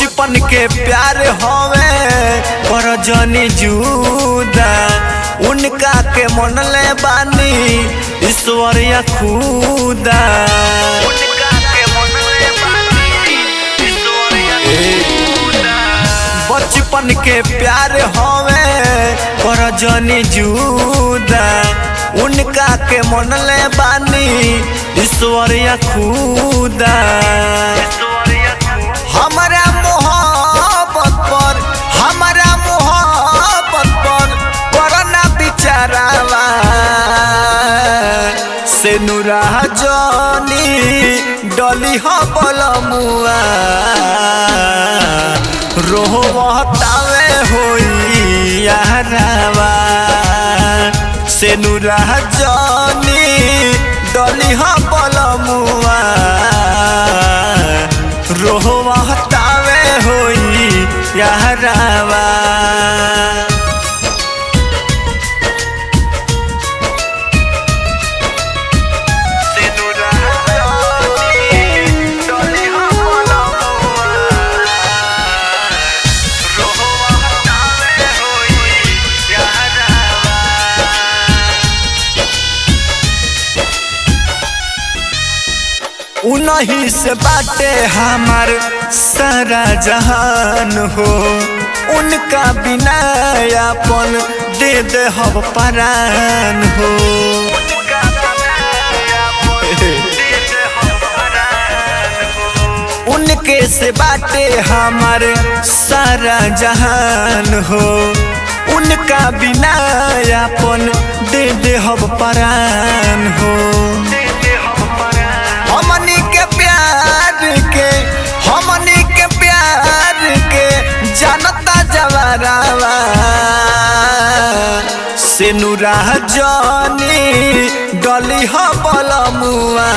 बचपन के प्यार होवे पर जनी जुदा उनका के मन ले बानी ईश्वर या खुदा बचपन के प्यार होवे पर जनी जुदा उनका के मन ले बानी ईश्वर या खुदा हमारा मोहब्बत पर करना बिचारावा से नुरा जनी डली हो बलमुआ रोहतावे होई यारावा से नुरा जनी डली हो बलमुआ रोहतावे होई यारावा उन्हीं से बाटे हमार सारा जहान हो उनका बिना अपन दे दे हम परान हो उनके से बाटे हमार सारा जहान हो उनका बिना अपन दे दे हम परान हो हमनी के प्यार के जानता जवारावा से नुरा जनी डली हो बलमुआ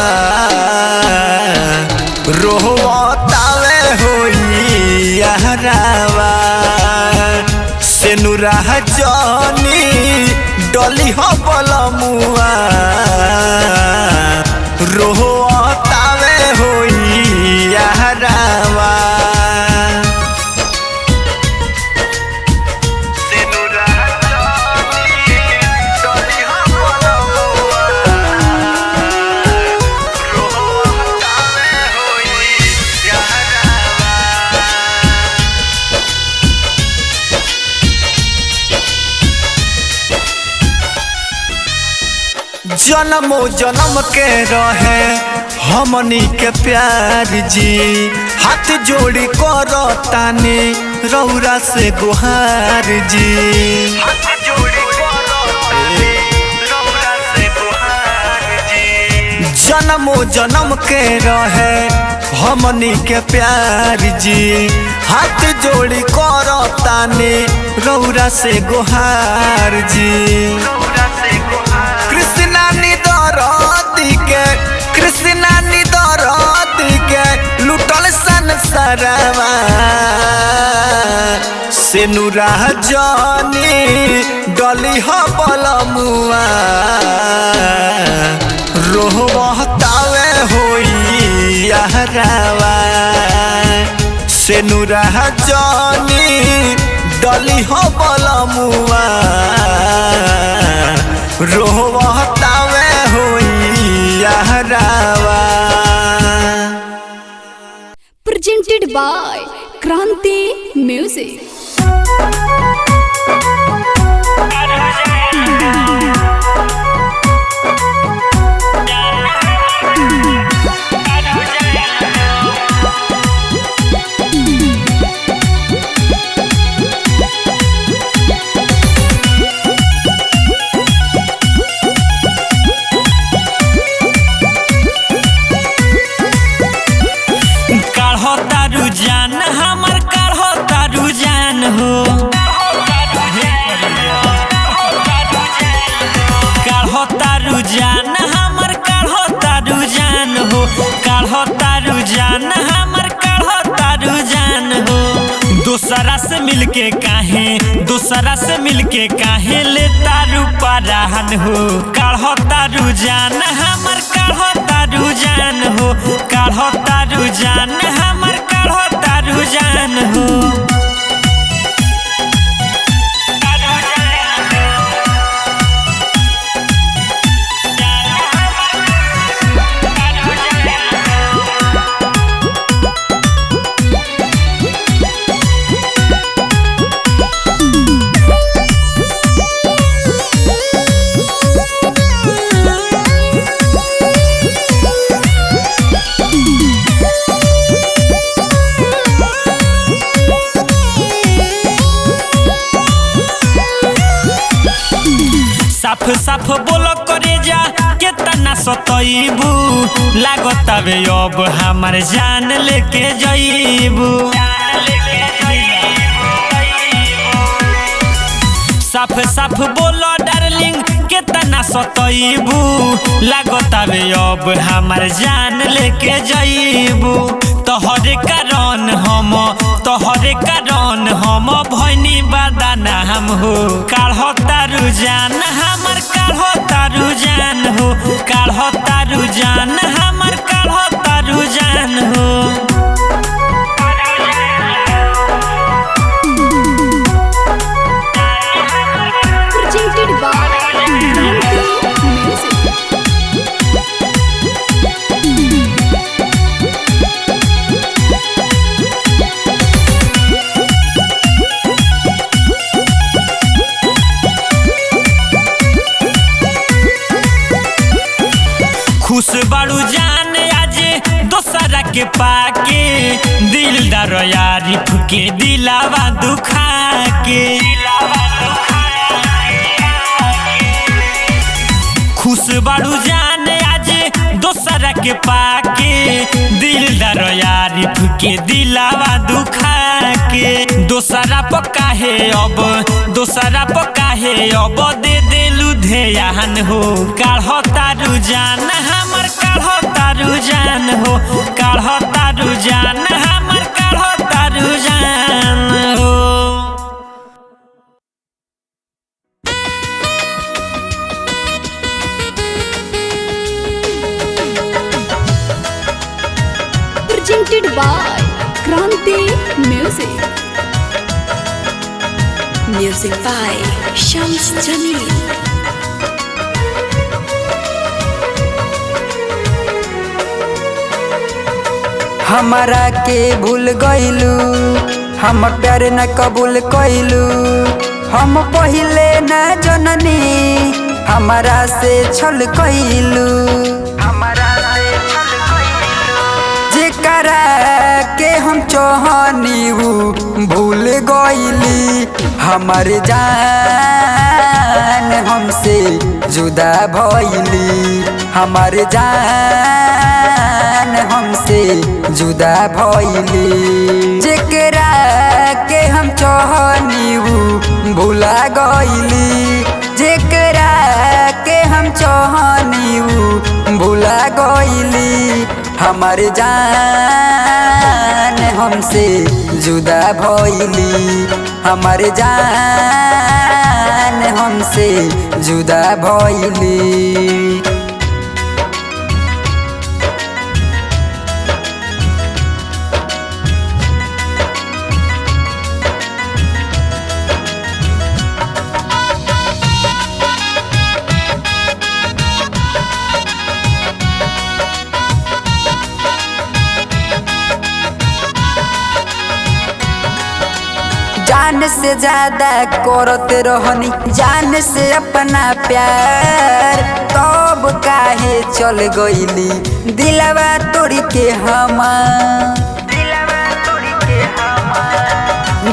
रोहतावे होई यारावा से नुरा जनी डली हो बलमुआ रोहतावे होई यारावा जन्मो जन्म के रहे हमनी के प्यार जी हाथ जोड़ी करो तानी रौरा से गुहार जी जन्मो जन्म के रहे हमनी के प्यार जी हाथ जोड़ी करो तानी रौरा से गुहार जी कृष्णा निदरदी के लुटल संसारवा से नुरा जनी डली हो बलमुआ रोहतावे होई यारावा से नुरा जनी डली हो बलमुआ रोहतावे होई यारावा। Presented by Kranti Music. दूसरा से मिलके काहे ले तारू पराहन हो काढ़ो तारू जान हमर काढ़ो तारू जान हो काढ़ो तारू जान हमर काढ़ो तारू जान साफ साफ बोल करे जा केतना सतईबू लागतावे अब हमार जान लेके जईबू साफ साफ बोलो डार्लिंग केतना सतईबू लागतावे अब हमार जान लेके जईबू तोहरे कारण हम भइनी बदाना हम हो काढ़तारू जान हमर काढ़तारू जान हो काढ़तारू जान हमर काढ़तारू जान हो presented by Kranti Music. खुश बाड़ू जान आज दोसरा के पाके दिलदार यारिफ के दिलावा दुखा के खुश बाड़ू जान आज दोसरा के पाके दिलदार यारिफ के दिलावा दुखा के दोसरा पकाहे अब दे देलू ध्यान हो काढ़तारू जान हमर काढ़तारू जान हो काढ़तारू जान हमर काढ़तारू जान हो Presented by Kranti Music. Music by Shams Jamil. हमारा के भूल गईलू हम प्यार न कबूल कईलू हम पहिले न जननी हमारा से छल कईलू जेकरा के हम चाहनी भूल गईली हमार जान हमसे जुदा भइली हमार जान हमसे जुदा भइली जेकरा के हम चाहनी भूला गईली जेकरा के हम चाहनी भूला गईली हमार जान हमसे जुदा भइली हमार जान हमसे जुदा भइली जान से ज्यादा करते रहनी जान से अपना प्यार तब काहे चल गईली दिलवा तोड़ी के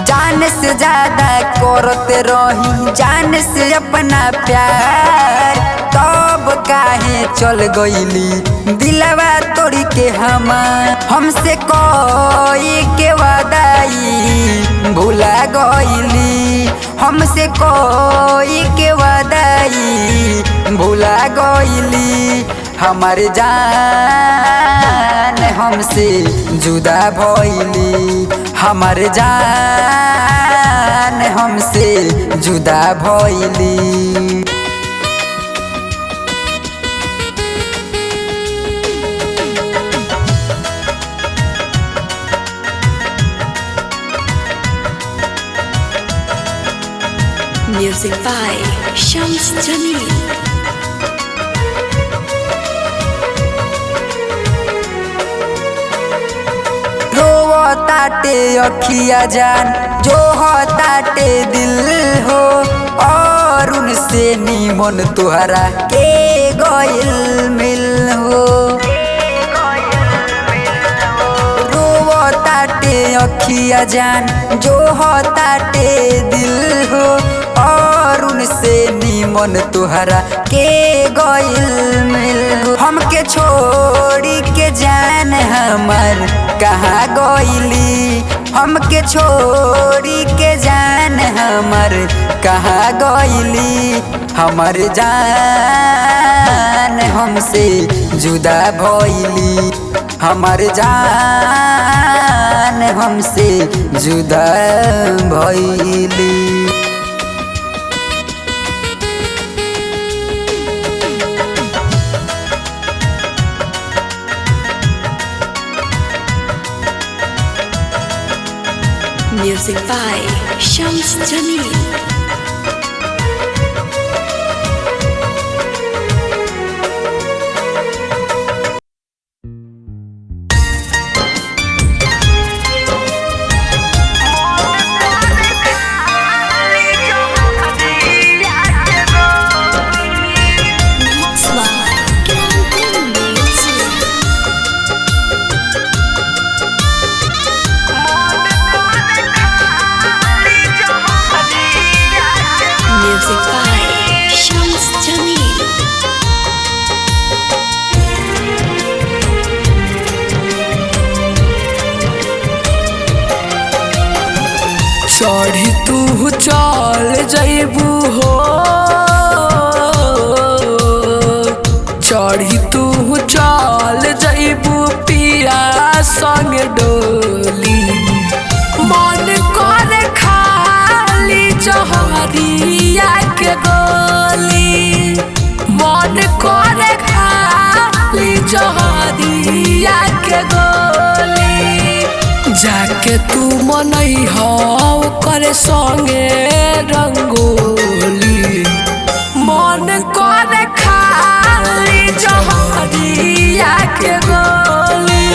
जान से ज्यादा करते रही जान से अपना प्यार तब काहे चल गईली दिलवा तोड़ी के हमसे कोई के वादाई भूला गईली हमसे कोई के वादाई भूला गईली हमार जान हमसे जुदा भइली हमार जान हमसे जुदा भइली Music by Shams Jamil. ताटे अखिया जान जो हो ताटे दिल हो और उनसे नीमन तुहरा के गइल मिल हो रोवो ताटे अखिया जान जो हो ताटे दिल हो और से निमन तुहरा के गइल मिल। हमके छोड़ी के जान हमर कहाँ गइली, हमके छोड़ी के जान हमर कहाँ गइली। हमर जान हमसे जुदा भइली, हमर जान हमसे जुदा भइली। Music by Shams Jamil. Music by Shams Jamil. चढ़ी तू चल जइबू हो, चढ़ी तू चल जइबू पिया संग डोली। मन कर खाली जहरिया के गोली, मन कर खाली जहरिया के गोली। जाके तू मनई हो करे संगे रंगोली। मन कर खाली जहरिया के गोली,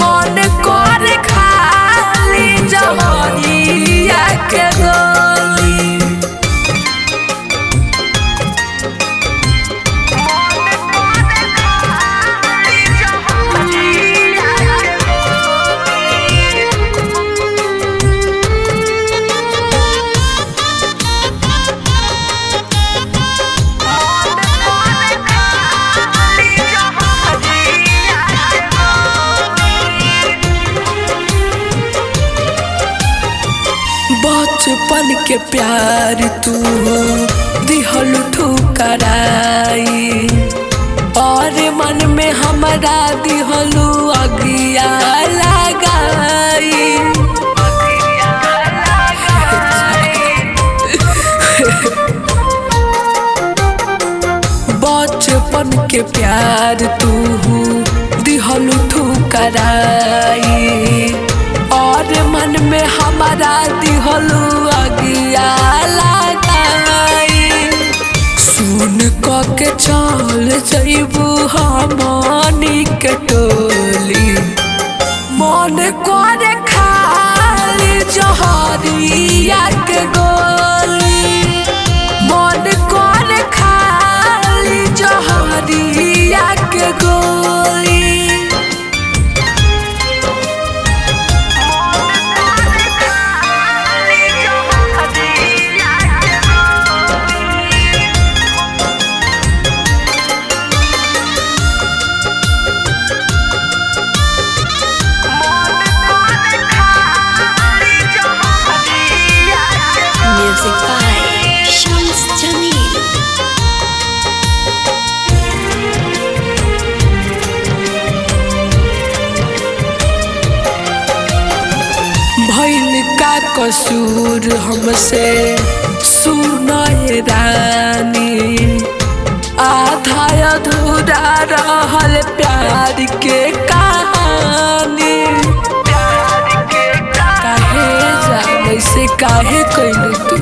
मन कर खाली जहरिया के गोली। बचपन के प्यार तू दिहल ठुकराई, और मन में हमारा दिहलू अगिया लगाई। बचपन के प्यार तू दिहल ठुकराई, और मन में हमारा दिहलू अगिया लगाई। सुन क के चल जइबू हमनी के टोली। मन कर खाली जहरिया के गोली, मन कर खाली जहरिया के गोली। Music by Shams Jamil. भइल का कसूर हमसे सुनाए रानी, आधा अधूरा रहल प्यार के कहानी। काहे जाने से काहे कइले तू,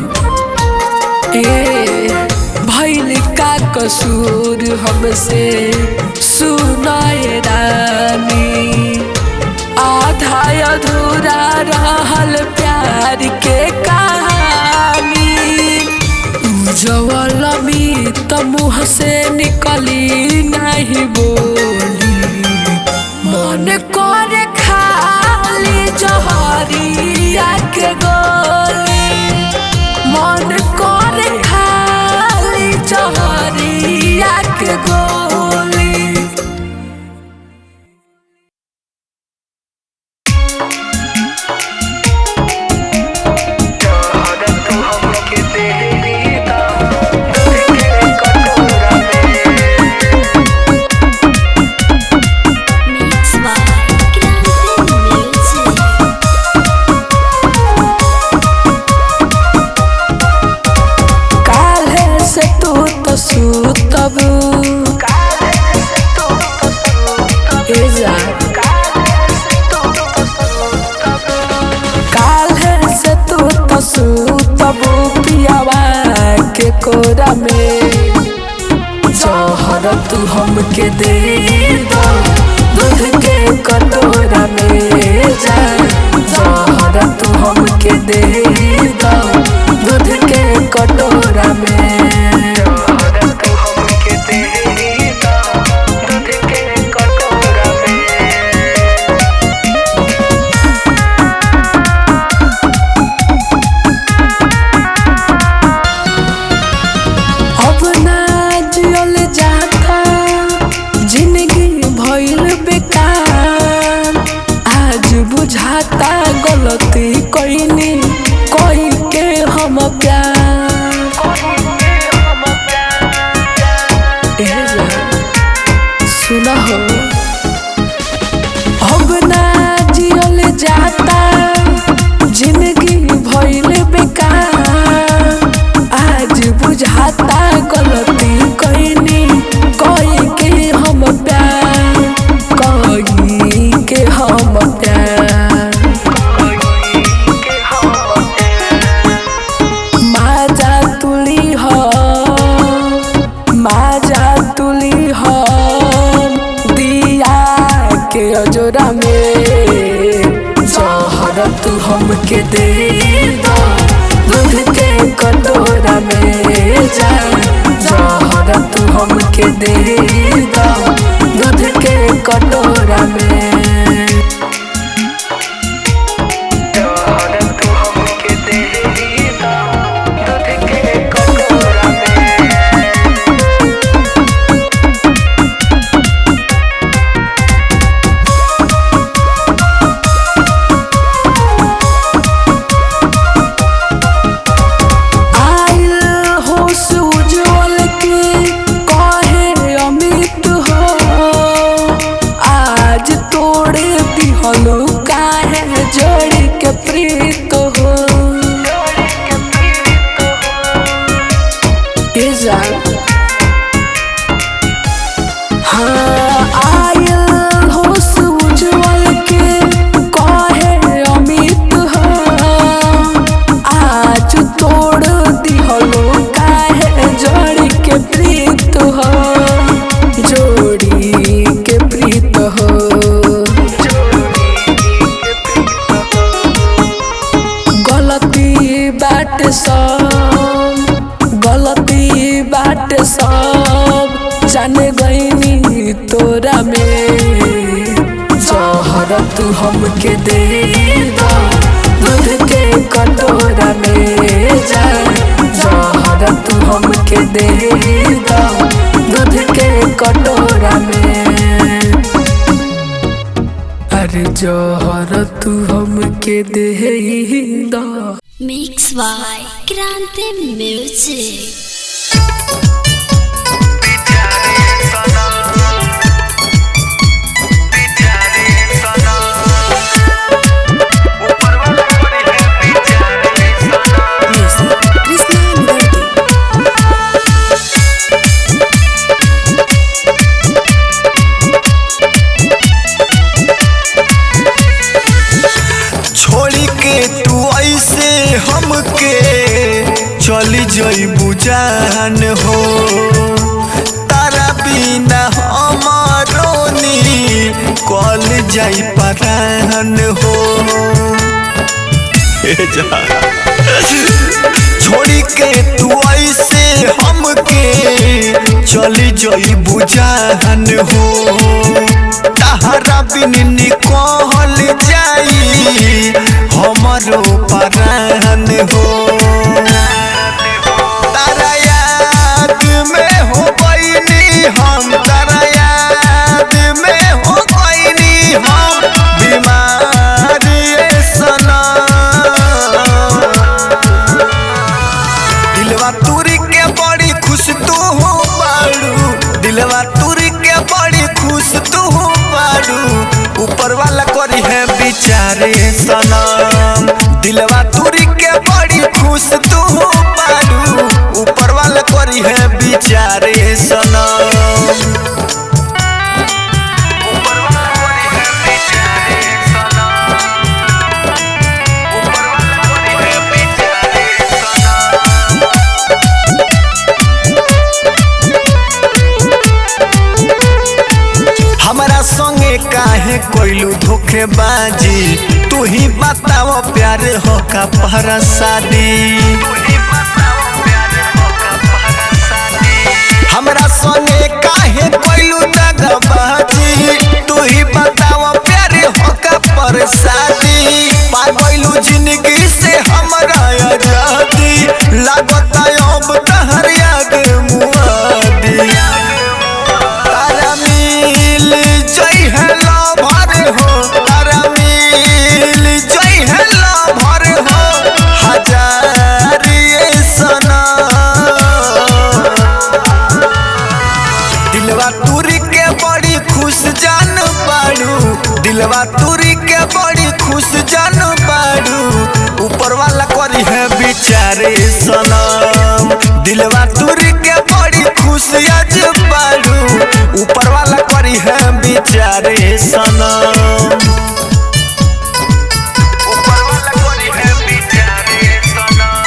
भइल का कसूर हमसे सुनाए रानी, आधा अधूरा रहल प्यार के कहानी। उजवल मीत मुँह से निकली नहीं बोली, मन कर खाली जहरिया के गोली, मन कर सुतबू पियावा के कोरा में जहर तू हमके दे दो दूध के कटोरा में जा जहर तू हमके दे दो दूध के कटोरा में जहर तू हमके दे दो दूध के कटोरा में। अब ना जियल जाता जिंदगी भइल बेकार आज बुझाता गलती कइनी कोई के हम प्यार ए जान सुना हो अब ना जियल जाता जिंदगी भइल बेकार आज बुझाता गलती कइनी कोई के हम प्यार कोई के हम प्यार माजा तुली हो माजा तुली हो दिया के अजोरा में जहर तू हमके दे दो दूध के कटोरा में जा जहर तू हमके दे दो दूध के कटोरा में जहर तू हमके दे दो दूध के कटोरा में। आइल होश उज्ज्वल के कहे अमित हो आज तोड़े दिहलो काहे जोड़ी के प्रीत हो ए जान हाँ आइल होश उज्ज्वल के कहे अमित हो आज तोड़ दिहलो काहे जोड़ी के प्रीत हो जोड़ी के प्रीत हो गलती बाट सब जान गईनी तोरा में जहर तू हमके दे दो दूध के कटोरा में जा जहर तू हमके दे दो दूध के कटोरा में अरे जहर तू हमके दे दो। Mix by Grande Music. छोड़ी के तू ऐसे हमके चली जइबू जान हो तारा बिना हमारो नी कल जाई परान हो छोड़ी के तू ऐसे हमके चली जइबू जान हो तारा बिन निकल जाई हमारो परान हो तारा याद में हो गईनी हम तारा याद में हो गईनी हम बीमार ये सनम दिलवा तुरी के बड़ी खुश तू हो बाड़ू दिलवा तुरी के बड़ी खुश तू हो बाड़ू ऊपर वाला करी है बिचारे सनम दिलवा तुरी के बड़ी खुश तू हो बाड़ू ऊपर वाला करी है बिचारे सनम कोइलू धोखेबाजी तू ही बताओ प्यार हो का पहरा शादी हमरा सोने काहे कोइलू दगाबाजी तू ही बताओ प्यार हो का परसादी पा कोइलू जिंदगी से हमरा आजादी लागत अब तहर याद मुआदी तारा मिल जई है लभर हो तारा मिल जई है लभर हो हजार ये सना दिलवा तुरी के बड़ी खुश जान पाड़ू दिलवा तुरी के बड़ी खुश जान पाड़ू ऊपर वाला करी है बिचारे सनम दिलवा तुरी के बड़ी खुश आज पाड़ू ऊपर वाला करी है बिचारे सनम ऊपर वाला करी है बिचारे सनम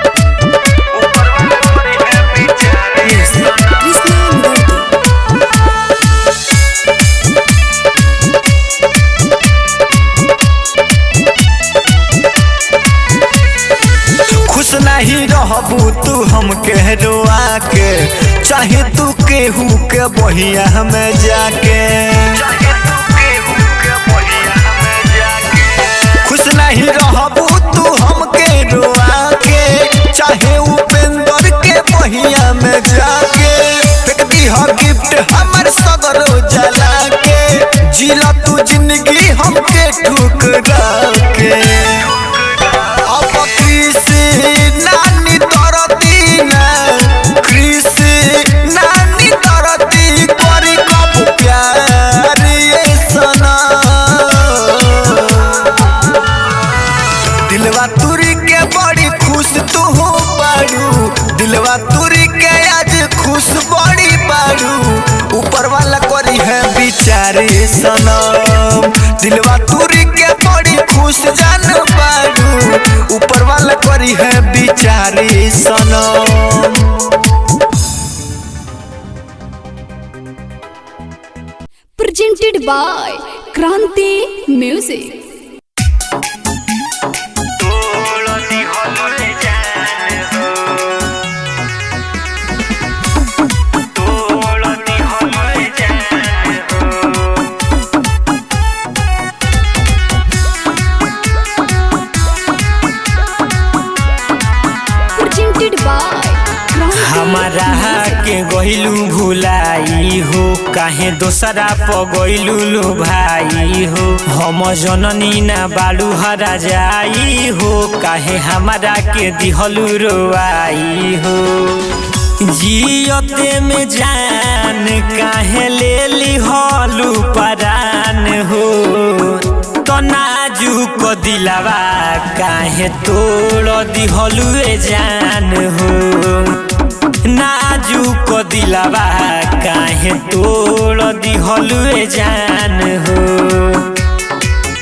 ऊपर वाला करी है बिचारे सनम खुश नहीं रहबू तू हमके रोआ के चाहे तू केहू के बहिया में जाके खुश नहीं रहबू तू हमके रोआ के चाहे उपेंद्र के बहिया में जाके फेंक दी हो गिफ्ट हमर सगरो जला के जिला तू जिंदगी हमके ठुकरा के अब नानी तरती ना नानी तरती करी कब प्यार ये सना दिलवा तुरी के बड़ी खुश तू बाड़ू दिलवा तुरी के आज खुश बड़ी बाड़ू ऊपर वाला करी है बिचारे सनम दिलवा तुरी के बड़ी खुश जान बाड़ू ऊपर वाला करी है बिचारे सनम presented by Kranti Music. Presented by Kranti हमारा के गइलू भुलाई हो काहे दोसरा प गइलू लो भाई हो हम जननी ना बालू हरा जाई हो काहे हमारा के दिहलू रोआई हो जियते में जान काहे ले ली हलू परान हो तो नाजुक दिलवा काहे तोड़ दिहलू जान हो नाजुक दिलवा काहे तोड़ दिहलू जान हो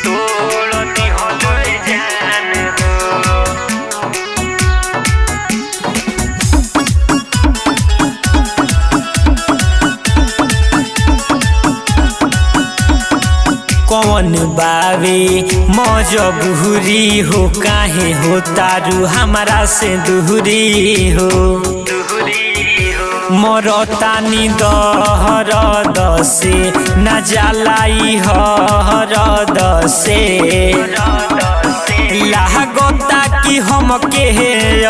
तोड़ दिहलू जान हो कौन बावे मजबूरी हो काहे हो तारू हमारा से दूरी हो मरतानी दहर दसे न जलाई हर दसे लागता कि हम के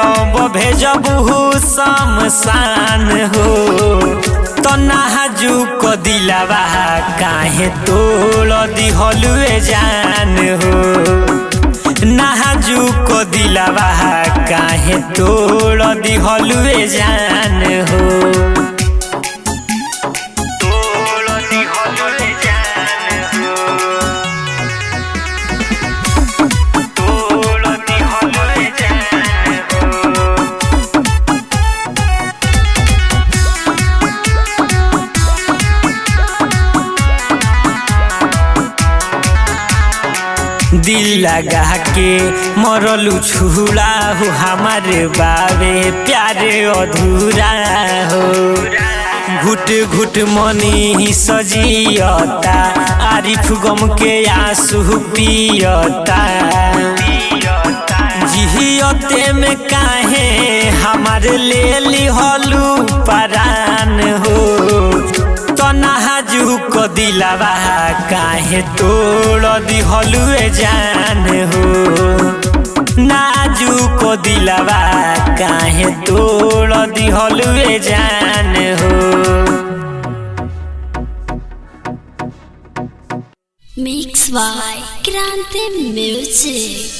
अब भेजबू शमशान हो तो नाजुक दिलवा काहे तोड़ दिहलू जान हो नाजुक दिलवा काहे तोड़ दिहलू जान हो तोड़ दिहलू जान हो तोड़ दिहलू जान हो दिल लगा के मरलू छुड़ा हो हमारे बाबे प्यारे अधूरा हो घुट घुट मनी सजियता आरिफ गम के आंसू पियता जिहियते में काहे हमारे ले लिहलू परान हो तो नाजुक दिलवा काहे तोड़ दिहलू जान हो नाजुक दिलवा काहे तोड़ दिहलू जान हो। मिक्स बाय क्रांति म्यूजिक।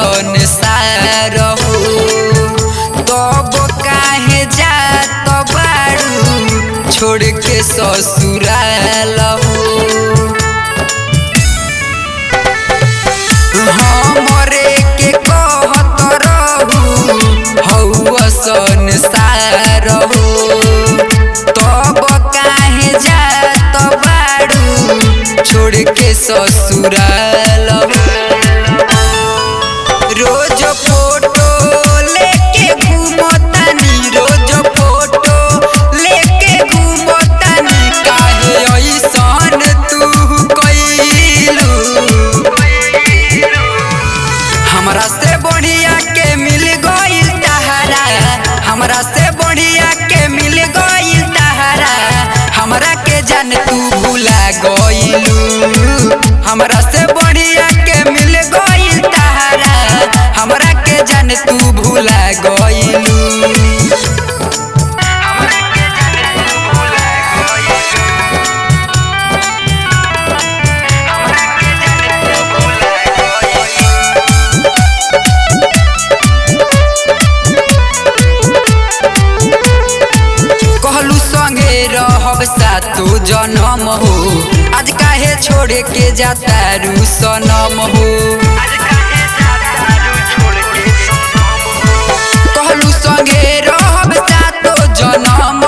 संसार हो तब काहे जात बाड़ू छोड़ के ससुराल हो हमरे के कहत रहू हौवा संसार हो तब काहे जात बाड़ू छोड़ के ससुराल हो। रोज फोटो लेके घूमतानी रोज फोटो लेके घूमतानी काहे ऐसन तू कइलू हमरा से बढ़िया के मिल गइल तहरा हमरा से बढ़िया के मिल गइल तहरा हमरा के जान तू भुला गइलू हमरा से बढ़िया के मिल गइल तहरा हमरा के जान तू भुला गइलू। कहलू संगे रहब सातो जन्म हो आज काहे छोड़ के जाता रू सनम हो कहलू संगे रहब सातो जन्म